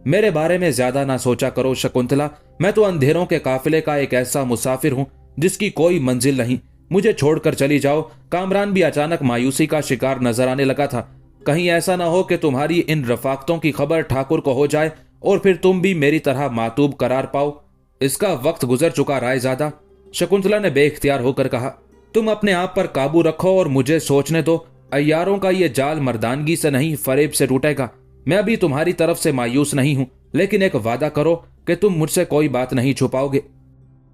मेरे बारे में ज्यादा ना सोचा करो शकुंतला। मैं तो अंधेरों के काफिले का एक ऐसा मुसाफिर हूं जिसकी कोई मंजिल नहीं। मुझे छोड़कर चली जाओ। कामरान भी अचानक मायूसी का शिकार नजर आने लगा था। कहीं ऐसा ना हो कि तुम्हारी इन रफाकतों की खबर ठाकुर को हो जाए और फिर तुम भी मेरी तरह मातूब करार पाओ। इसका वक्त गुजर चुका रायजादा, शकुंतला ने बेइख्तियार होकर कहा। तुम अपने आप पर काबू रखो और मुझे सोचने दो। अय्यारों का ये जाल मर्दानगी से नहीं फरेब से टूटेगा। मैं अभी तुम्हारी तरफ से मायूस नहीं हूं, लेकिन एक वादा करो कि तुम मुझसे कोई बात नहीं छुपाओगे।